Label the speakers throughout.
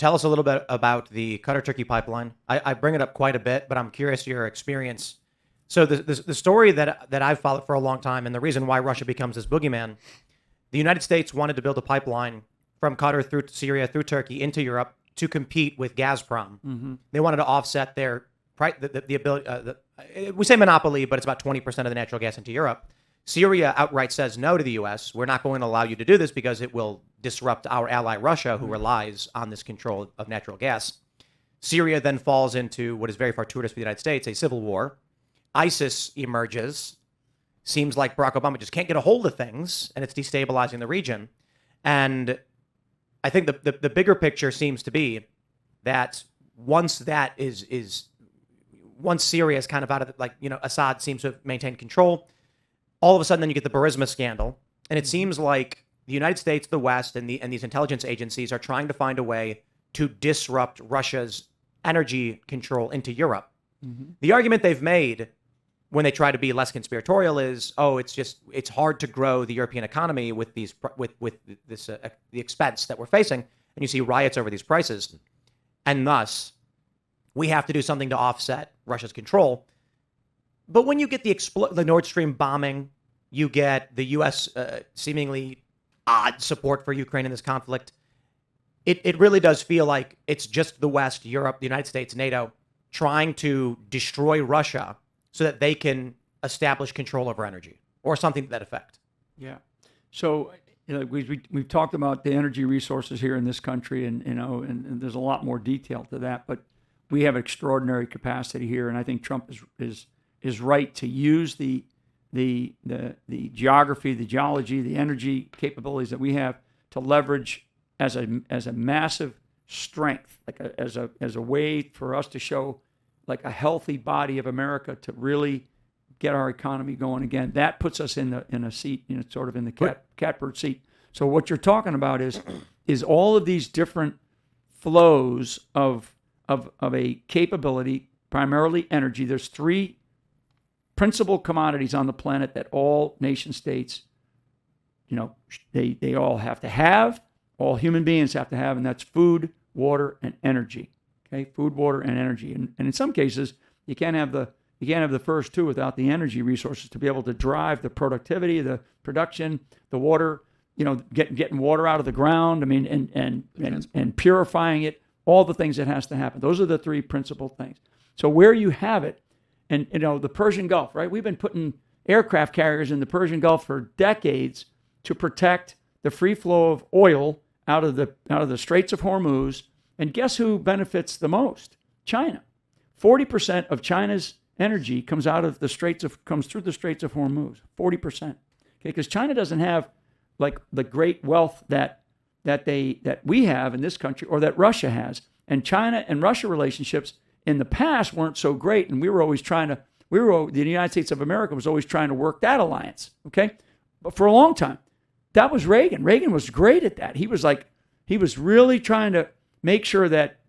Speaker 1: tell us a little bit about the Qatar-Turkey pipeline. I bring it up quite a bit, but I'm curious your experience. So the story that I've followed for a long time, and the reason why Russia becomes this boogeyman, the United States wanted to build a pipeline from Qatar through Syria through Turkey into Europe to compete with Gazprom.
Speaker 2: Mm-hmm.
Speaker 1: They wanted to offset their the ability. We say monopoly, but it's about 20% of the natural gas into Europe. Syria outright says no to the U.S. We're not going to allow you to do this because it will disrupt our ally Russia, who relies on this control of natural gas. Syria then falls into what is very fortuitous for the United States, a civil war. ISIS emerges. Seems like Barack Obama just can't get a hold of things, and it's destabilizing the region. And I think the bigger picture seems to be that once Syria is kind of out of Assad seems to have maintained control. All of a sudden, then you get the Burisma scandal, and it seems like the United States, the West, and these intelligence agencies are trying to find a way to disrupt Russia's energy control into Europe.
Speaker 2: Mm-hmm. The
Speaker 1: The argument they've made when they try to be less conspiratorial is, it's hard to grow the European economy with the expense that we're facing, and you see riots over these prices, and thus we have to do something to offset Russia's control. But when you get the Nord Stream bombing, you get the U.S. Seemingly odd support for Ukraine in this conflict, it really does feel like it's just the West, Europe, the United States, NATO, trying to destroy Russia so that they can establish control over energy or something to that effect.
Speaker 2: Yeah. So we've talked about the energy resources here in this country, and and there's a lot more detail to that, but we have extraordinary capacity here, and I think Trump is right to use the geography, the geology, the energy capabilities that we have to leverage as a massive strength, as a way for us to show like a healthy body of America to really get our economy going again. That puts us in a seat, sort of in the catbird seat. So what you're talking about is all of these different flows of a capability, primarily energy. There's three principal commodities on the planet that all nation states, they all have to have, all human beings have to have, and that's food, water, and energy. Okay, food, water, and energy, and in some cases you can't have the first two without the energy resources to be able to drive the productivity, the production, the water, getting water out of the ground. I mean, and purifying it, all the things that has to happen. Those are the three principal things. So where you have it, and the Persian Gulf, right? We've been putting aircraft carriers in the Persian Gulf for decades to protect the free flow of oil out of the Straits of Hormuz. And guess who benefits the most? China. 40% of China's energy comes through the Straits of Hormuz. 40%. Okay, because China doesn't have like the great wealth that we have in this country, or that Russia has. And China and Russia relationships in the past weren't so great, and the United States of America was always trying to work that alliance. Okay, but for a long time, that was Reagan. Reagan was great at that. He was really trying to make sure that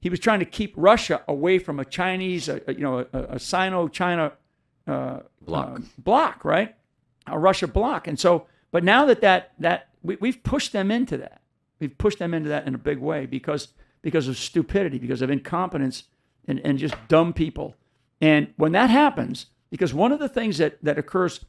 Speaker 2: he was trying to keep Russia away from a Chinese, a Sino-China block, right? A Russia block. And so, but now that we've pushed them into that. We've pushed them into that in a big way because of stupidity, because of incompetence and just dumb people. And when that happens, because one of the things that occurs,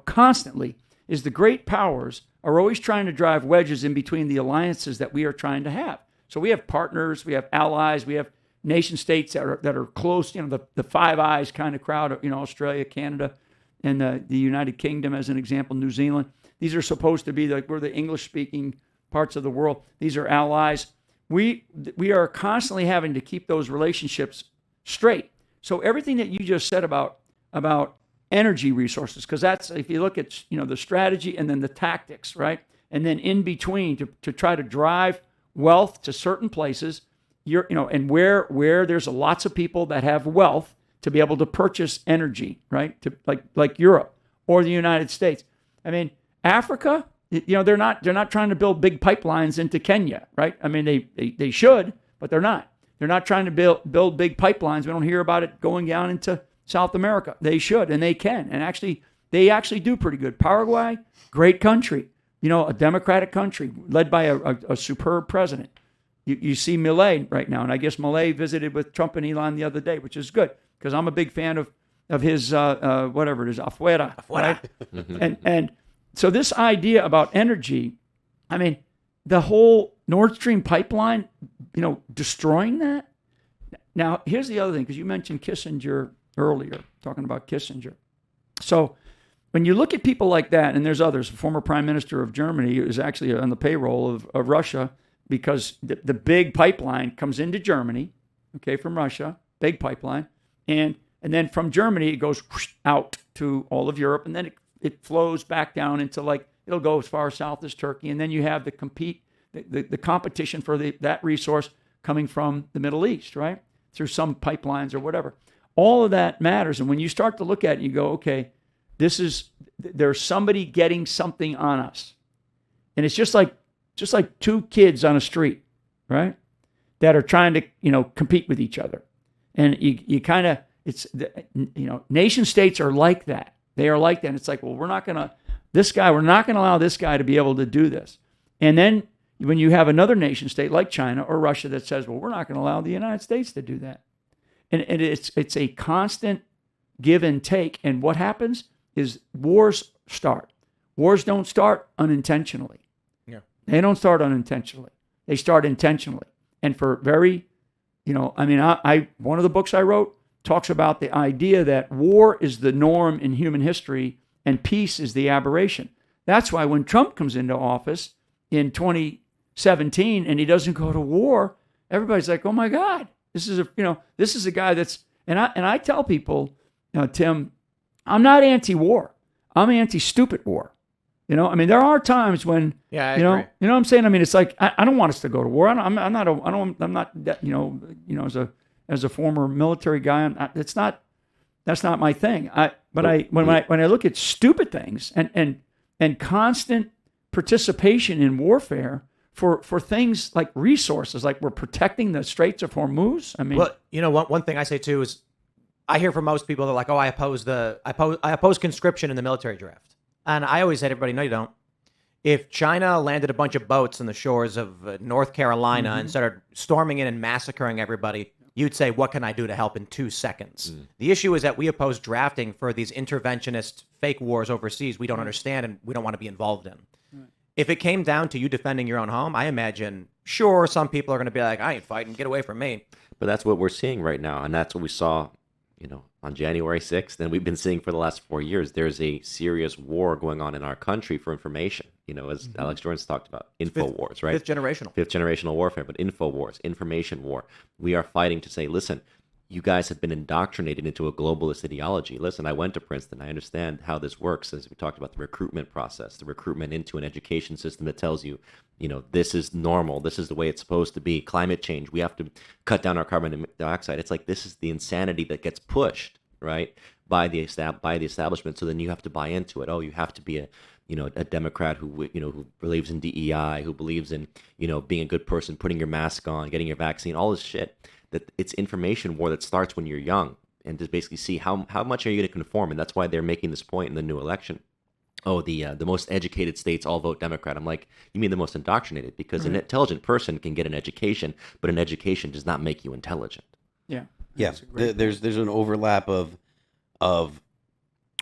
Speaker 2: constantly is the great powers are always trying to drive wedges in between the alliances that we are trying to have. So we have partners, we have allies, we have nation states that are close, the Five Eyes kind of crowd, Australia, Canada, and the United Kingdom as an example, New Zealand. These are supposed to be we're the English-speaking parts of the world. These are allies. We are constantly having to keep those relationships straight. So everything that you just said about energy resources, because that's, if you look at the strategy and then the tactics, right, and then in between to try to drive wealth to certain places, and where there's lots of people that have wealth to be able to purchase energy, right, to like Europe or the United States. I mean, Africa, they're not trying to build big pipelines into Kenya, right? I mean, they should, but they're not. They're not trying to build big pipelines. We don't hear about it going down into South America. They should, and they can. And they actually do pretty good. Paraguay, great country. A democratic country led by a superb president. you see Millet right now, and I guess Millet visited with Trump and Elon the other day, which is good because I'm a big fan of his whatever it is, afuera. Right? and so this idea about energy, I mean, the whole Nord Stream pipeline, destroying that. Now, here's the other thing, because you mentioned Kissinger earlier, talking about Kissinger. So when you look at people like that, and there's others, the former prime minister of Germany is actually on the payroll of Russia because the big pipeline comes into Germany, okay, from Russia, big pipeline, and then from Germany it goes out to all of Europe, and then it flows back down into it'll go as far south as Turkey, and then you have the competition for that resource coming from the Middle East, right, through some pipelines or whatever. All of that matters, and when you start to look at it, you go, okay, there's somebody getting something on us, and it's just like two kids on a street, right, that are trying to compete with each other, and you kind of nation states are like that. They are like that. And it's like, well, we're not going to allow this guy to be able to do this. And then when you have another nation state like China or Russia that says, well, we're not going to allow the United States to do that. And it's a constant give and take. And what happens is wars start. Wars don't start unintentionally.
Speaker 1: Yeah.
Speaker 2: They don't start unintentionally. They start intentionally. And for very, one of the books I wrote talks about the idea that war is the norm in human history and peace is the aberration. That's why when Trump comes into office in 2017 and he doesn't go to war, everybody's like, "Oh my God, this is a guy that's." And I tell people, Tim, I'm not anti-war. I'm anti-stupid war. There are times when
Speaker 1: I
Speaker 2: agree.
Speaker 1: agree.
Speaker 2: You know what I'm saying? I mean, it's like I don't want us to go to war. I'm not as a former military guy, that's not my thing. When I look at stupid things and constant participation in warfare for things like resources, like we're protecting the Straits of Hormuz. I mean,
Speaker 1: well, one thing I say too is I hear from most people they're like, oh, I oppose conscription in the military draft, and I always say to everybody, no, you don't. If China landed a bunch of boats on the shores of North Carolina and started storming in and massacring everybody, you'd say, what can I do to help in 2 seconds? The issue is that we oppose drafting for these interventionist fake wars overseas we don't understand and we don't want to be involved in. Right. If it came down to you defending your own home, I imagine, sure, some people are going to be like, I ain't fighting, get away from me.
Speaker 3: But that's what we're seeing right now, and that's what we saw, on January 6th, and we've been seeing for the last 4 years. There's a serious war going on in our country for information, as Alex Jordan's talked about, info wars, right?
Speaker 1: Fifth generational
Speaker 3: warfare, but info wars, information war. We are fighting to say, listen, you guys have been indoctrinated into a globalist ideology. Listen, I went to Princeton. I understand how this works, as we talked about the recruitment process, the recruitment into an education system that tells you, this is normal. This is the way it's supposed to be. Climate change. We have to cut down our carbon dioxide. It's like this is the insanity that gets pushed, right, by the establishment. So then you have to buy into it. Oh, you have to be a Democrat who believes in DEI, who believes in being a good person, putting your mask on, getting your vaccine, all this shit. That it's information war that starts when you're young, and to basically see how much are you going to conform. And that's why they're making this point in the new election. Oh, the most educated states all vote Democrat. I'm like, you mean the most indoctrinated? Because an intelligent person can get an education, but an education does not make you intelligent.
Speaker 2: Yeah.
Speaker 4: Yeah. There's an overlap of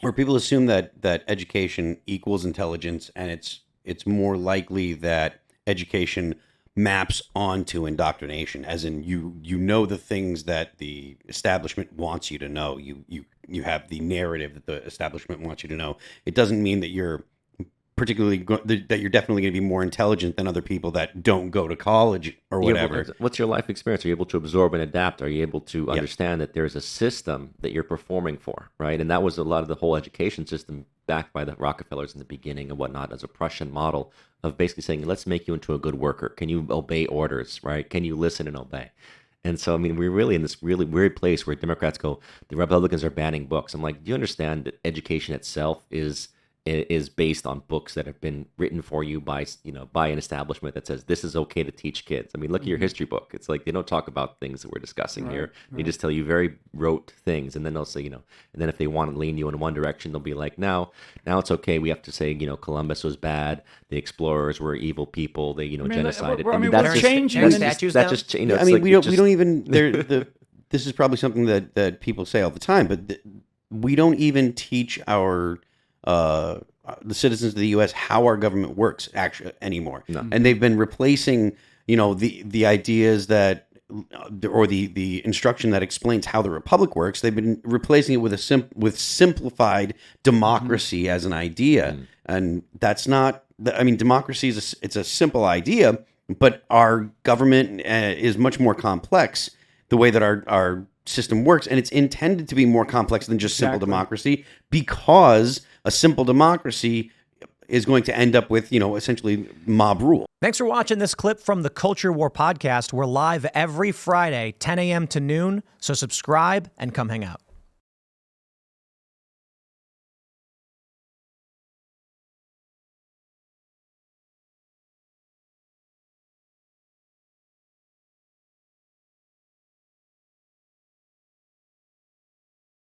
Speaker 4: where people assume that education equals intelligence, and it's more likely that education maps onto indoctrination, as in you know the things that the establishment wants you to know. You have the narrative that the establishment wants you to know. It doesn't mean that you're that you're definitely going to be more intelligent than other people that don't go to college or whatever.
Speaker 3: What's your life experience? Are you able to absorb and adapt? Are you able to understand that there's a system that you're performing for, right? And that was a lot of the whole education system backed by the Rockefellers in the beginning and whatnot, as a Prussian model of basically saying, let's make you into a good worker. Can you obey orders, right? Can you listen and obey? And so, I mean, we're really in this really weird place where Democrats go, the Republicans are banning books. I'm like, do you understand that education itself is is based on books that have been written for you by by an establishment that says this is okay to teach kids. I mean, look at your history book. It's like they don't talk about things that we're discussing here. They just tell you very rote things, and then they'll say, and then if they want to lean you in one direction, they'll be like, now it's okay. We have to say, Columbus was bad. The explorers were evil people. They genocided.
Speaker 2: We're changing.
Speaker 3: That's
Speaker 1: statues
Speaker 3: that
Speaker 1: now?
Speaker 3: just
Speaker 4: I mean, we don't even. This is probably something that people say all the time, but we don't even teach our the citizens of the U.S. how our government works actually anymore.
Speaker 3: No.
Speaker 4: And they've been replacing, the ideas that, or the instruction that explains how the republic works. They've been replacing it with simplified democracy as an idea, and that's not. I mean, democracy it's a simple idea, but our government is much more complex. The way that our system works, and it's intended to be more complex than just simple democracy, because a simple democracy is going to end up with, essentially mob rule.
Speaker 1: Thanks for watching this clip from the Culture War podcast. We're live every Friday, 10 a.m. to noon, so subscribe and come hang out.